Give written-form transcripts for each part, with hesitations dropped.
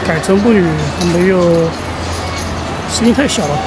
改成步履还没有，声音太小了。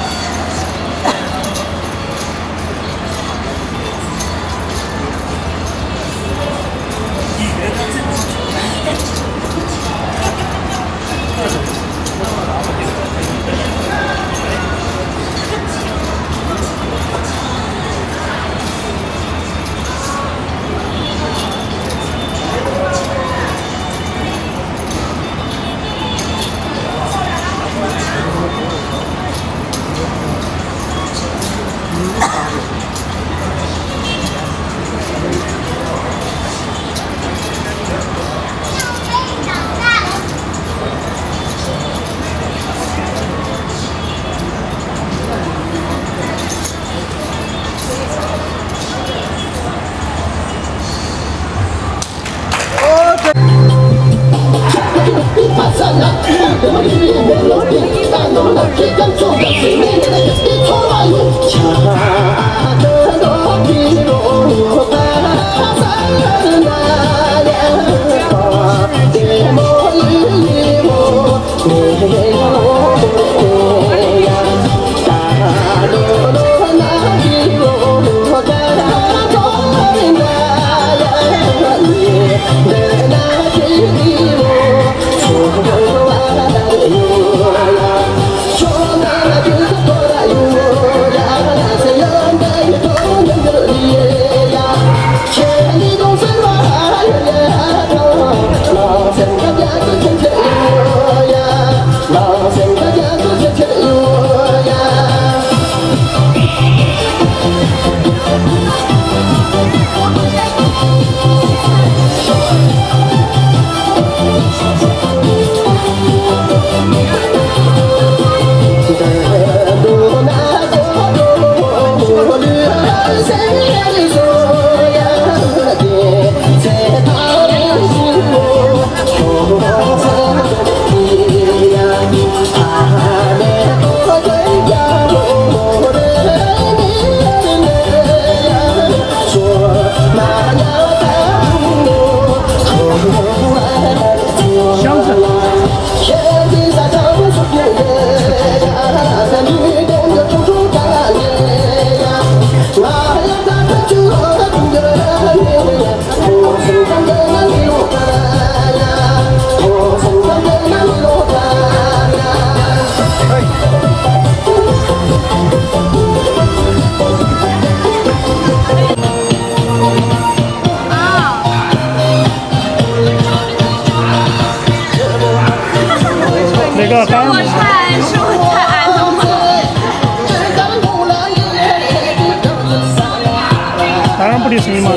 当然不的声音嘛，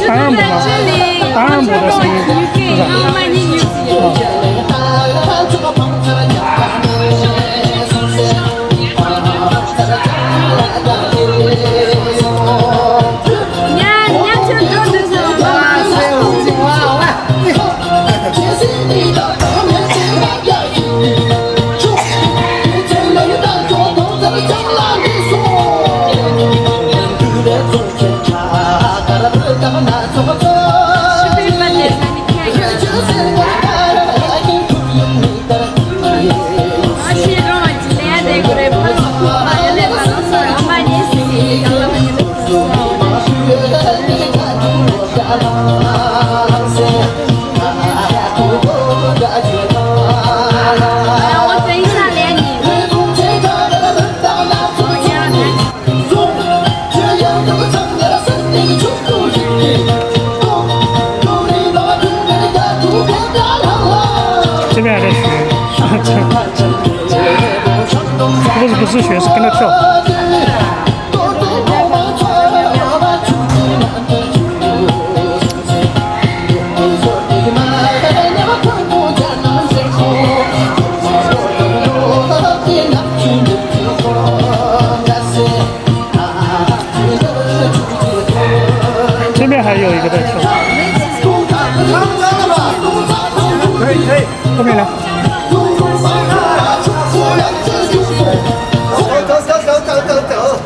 当然不嘛，当然不的声音，是吧？这边还在学，不是学，是跟着跳。这边还有一个在跳。可以，后面来。走。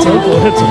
手过头走。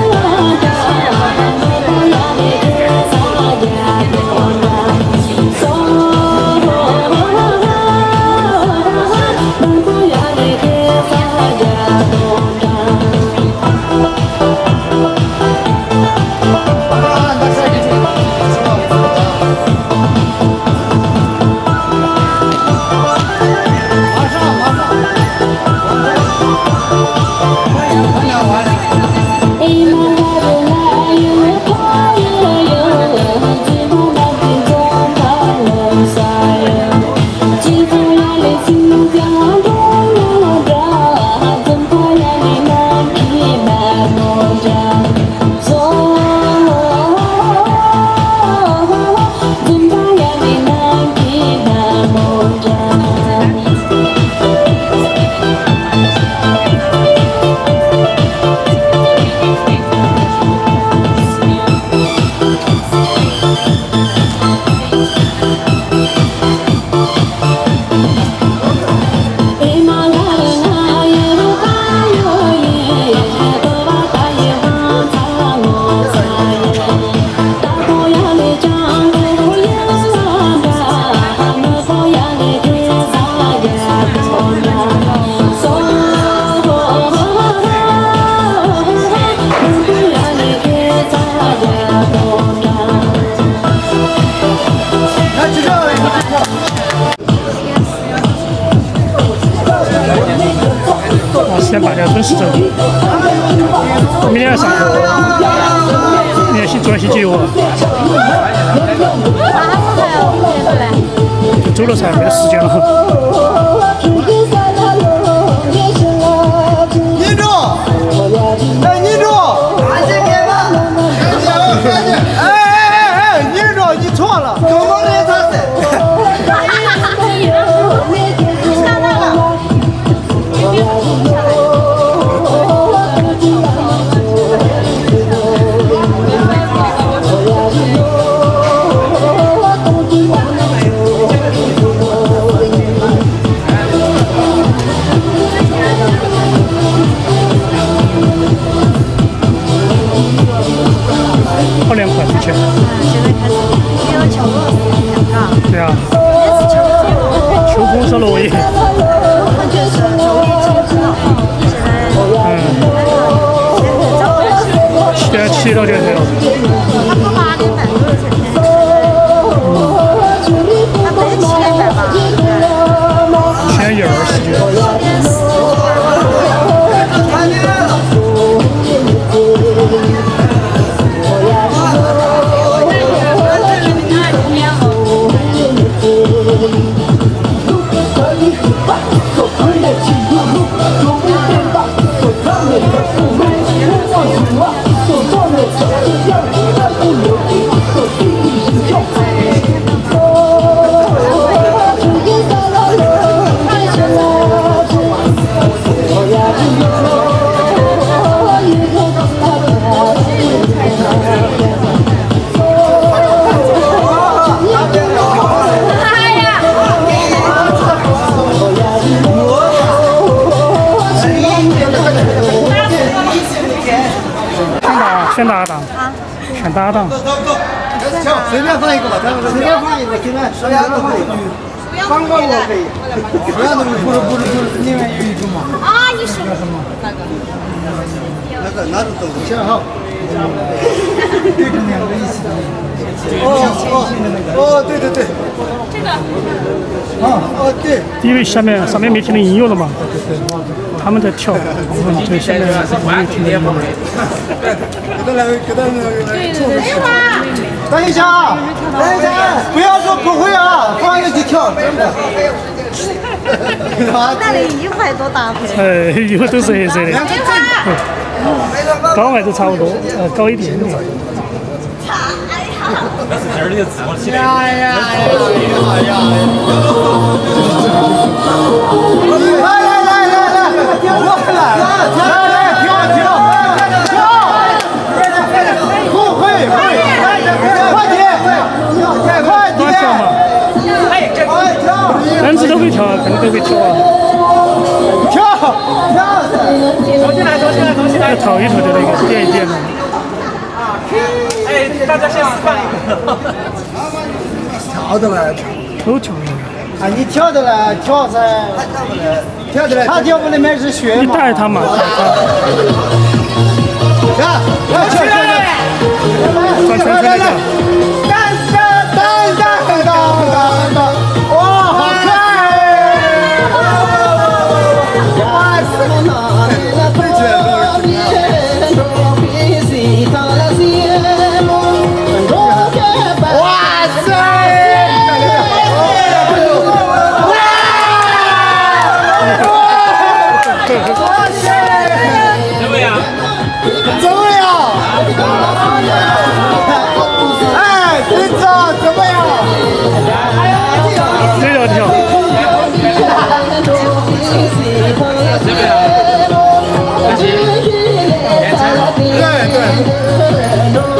先把这个准时走，明天上课，明天去专心节约。就走了噻，没得时间了。你住，哎，你住，哎，你住，你错了，跟我们他是。好凉快，之前。现在开始因为秋风是对啊。秋风是落叶。我就是周一秋知道，现在7到点才了。他不8点半左右才天黑。他不是7点半吧？现在12时。选搭档，选搭档。行，随便放一个吧，咱们随便放一个，现在谁都可以，放过我可以，不要那么不是，另外有一种嘛。啊，你说什么？那个都行哈。对着两个一起的。哦，对对对。这个。哦对。因为上面没听到音乐了嘛，他们在跳，我们这下面没听到音乐。给他等一下啊，等一下，不要说不会啊，放下去跳，真的。那里1块多搭配。哎，以后都是黑色的。高矮都差不多，高一点。这儿的自我起来。来，男子都会跳，肯定都会跳啊！跳！走起来！这头一头的那个垫一垫的。哎，大家先示范一个。跳的来，都跳的。啊，你跳的来，跳噻。跳的来，他跳不能买是学嘛。你带他嘛，带他。转圈圈的跳。哇，好看！哇怎么样？怎么样？哎，队长怎么样？这个跳。对对。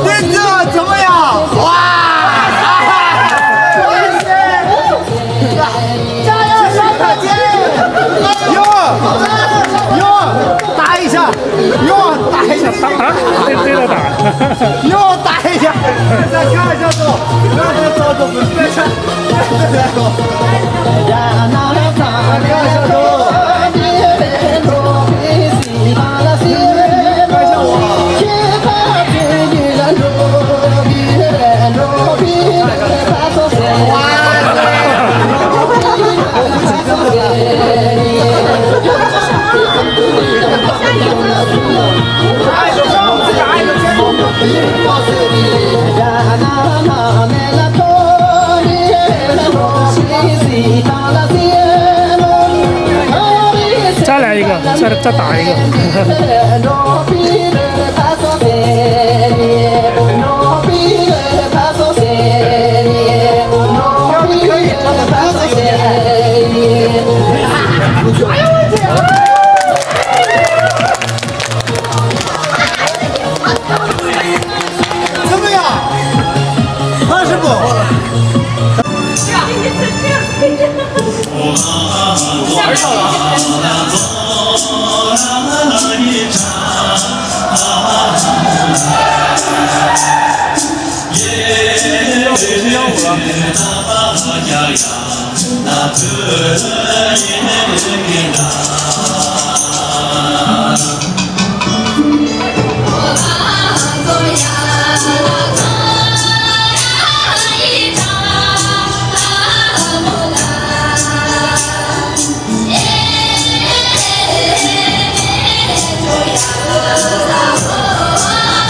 队长怎么样？哇！加油，小可姐！打一下，打一下，对了打，打一下，再看一下走，看一下走，别看，再来一个，再打一个。怎么样？二师傅。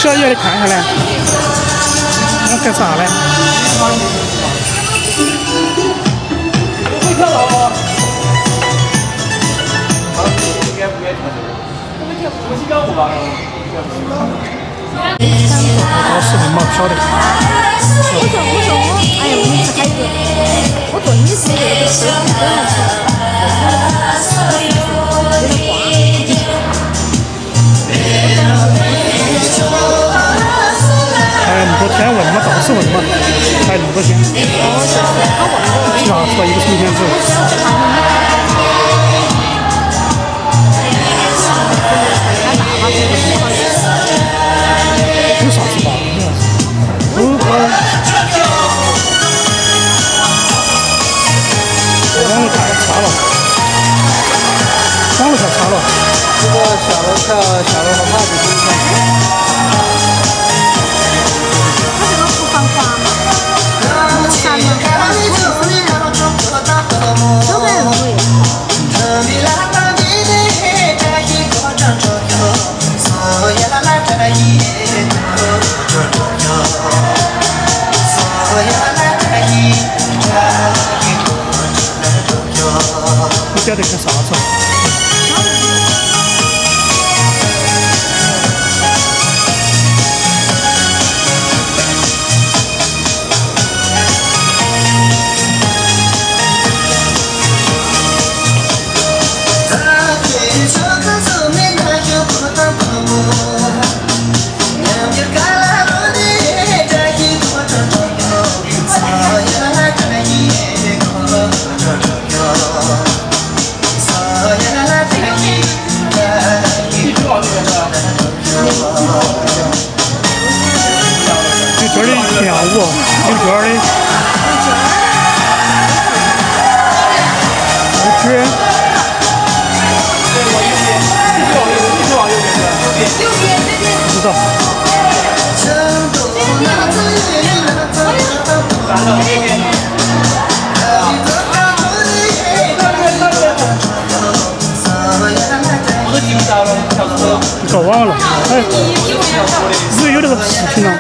这夜里看下来，我干啥嘞？会跳牢吗？应该不愿意跳这个。我去跳舞吧。我视频嘛，不晓得。我说，哎呀，我们是还有个，我做你是这个是还有那么多天问嘛，到处问嘛，还有那么多天。是啊，出来一个春天之后。有啥子吧？网络太差了，网络太差了。这个下楼跳，下楼好怕被影响。它这个不防滑嘛，山嘛，都在路里。不晓得干啥子。搞忘了。哎，是不是有这个视频呢？